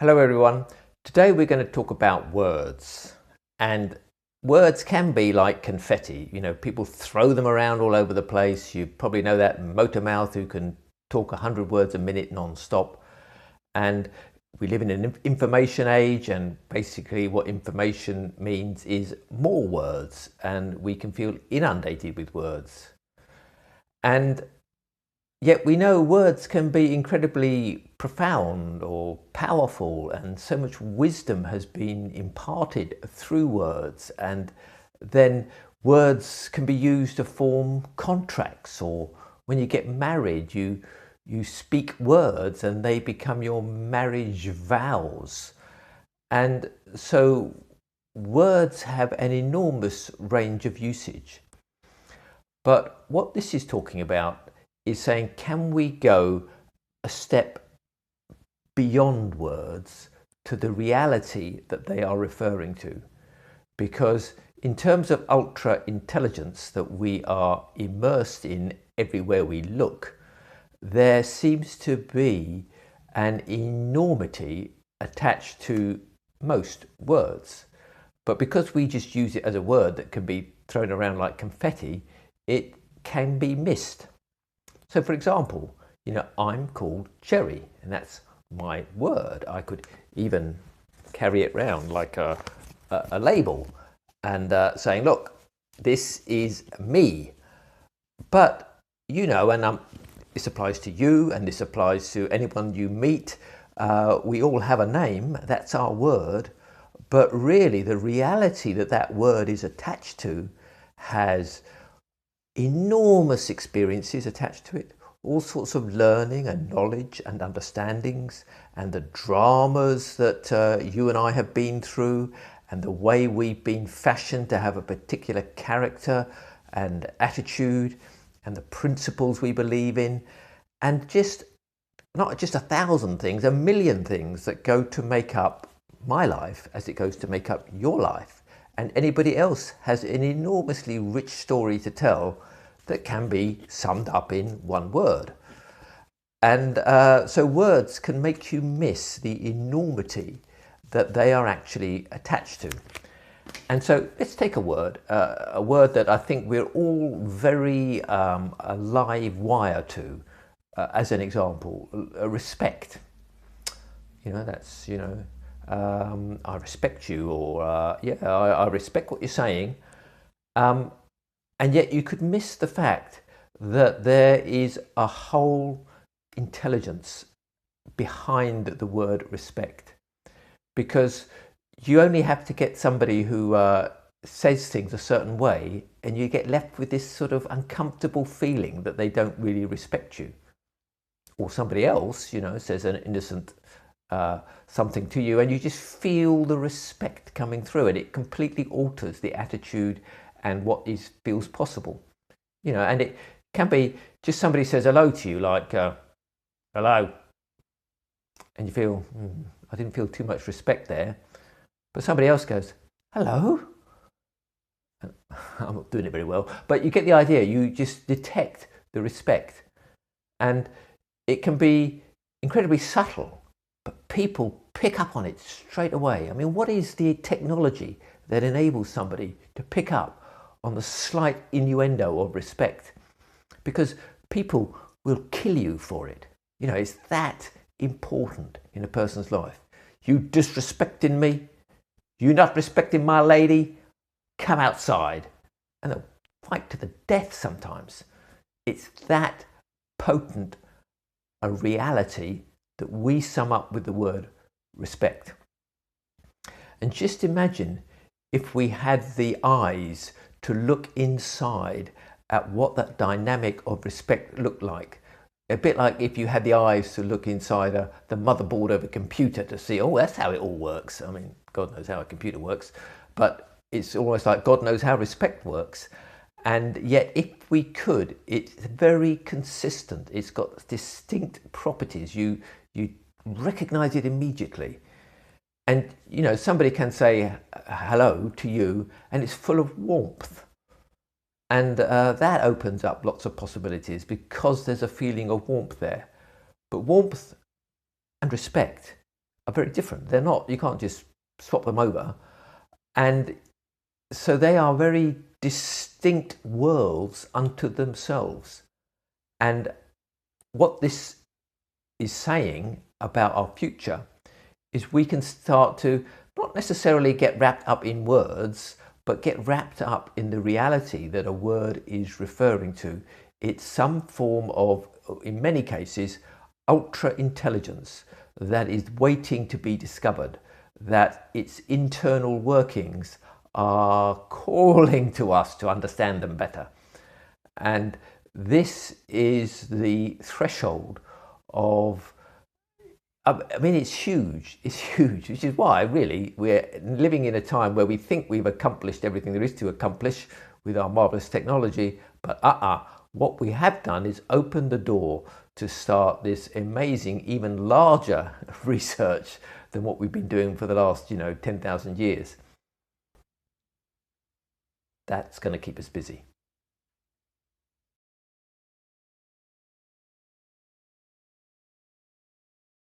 Hello everyone. Today we're going to talk about words. And words can be like confetti. People throw them around all over the place. You probably know that motor mouth who can talk 100 words a minute non-stop. And we live in an information age, and basically what information means is more words, and we can feel inundated with words. And yet we know words can be incredibly profound or powerful, and so much wisdom has been imparted through words. And then words can be used to form contracts, or when you get married, you speak words and they become your marriage vows. And so words have an enormous range of usage. But what this is talking about is saying, can we go a step beyond words to the reality that they are referring to? Because in terms of ultra intelligence that we are immersed in everywhere we look, there seems to be an enormity attached to most words. But because we just use it as a word that can be thrown around like confetti, it can be missed. So for example, I'm called Jerry, and that's my word. I could even carry it around like a label and saying, look, this is me. But, and this applies to you, and this applies to anyone you meet. We all have a name, that's our word. But really the reality that that word is attached to has enormous experiences attached to it, all sorts of learning and knowledge and understandings, and the dramas that you and I have been through, and the way we've been fashioned to have a particular character and attitude, and the principles we believe in, and just not just 1,000 things, 1,000,000 things that go to make up my life as it goes to make up your life. And anybody else has an enormously rich story to tell that can be summed up in one word. And so words can make you miss the enormity that they are actually attached to. And so let's take a word that I think we're all very a live wire to, as an example, respect. That's, I respect you, or I respect what you're saying. And yet you could miss the fact that there is a whole intelligence behind the word respect, because you only have to get somebody who says things a certain way, and you get left with this sort of uncomfortable feeling that they don't really respect you. Or somebody else, says an innocent something to you, and you just feel the respect coming through, and it completely alters the attitude and what feels possible. And it can be just somebody says hello to you, like hello, and you feel I didn't feel too much respect there. But somebody else goes hello. I'm not doing it very well, but you get the idea. You just detect the respect, and it can be incredibly subtle, but people pick up on it straight away. I mean, what is the technology that enables somebody to pick up on the slight innuendo of respect? Because people will kill you for it. It's that important in a person's life. You disrespecting me? You not respecting my lady? Come outside. And they'll fight to the death sometimes. It's that potent a reality that we sum up with the word respect. And just imagine if we had the eyes to look inside at what that dynamic of respect looked like. A bit like if you had the eyes to look inside the motherboard of a computer to see, oh, that's how it all works. I mean, God knows how a computer works, but it's almost like God knows how respect works. And yet, if we could, it's very consistent. It's got distinct properties. You recognize it immediately. And, somebody can say hello to you, and it's full of warmth. And that opens up lots of possibilities because there's a feeling of warmth there. But warmth and respect are very different. They're not, you can't just swap them over. And so they are very distinct worlds unto themselves. And what this is saying about our future is we can start to not necessarily get wrapped up in words, but get wrapped up in the reality that a word is referring to. It's some form of, in many cases, ultra intelligence that is waiting to be discovered, that its internal workings are calling to us to understand them better. And this is the threshold of, I mean, it's huge, which is why really we're living in a time where we think we've accomplished everything there is to accomplish with our marvelous technology, but what we have done is open the door to start this amazing, even larger research than what we've been doing for the last, 10,000 years. That's going to keep us busy.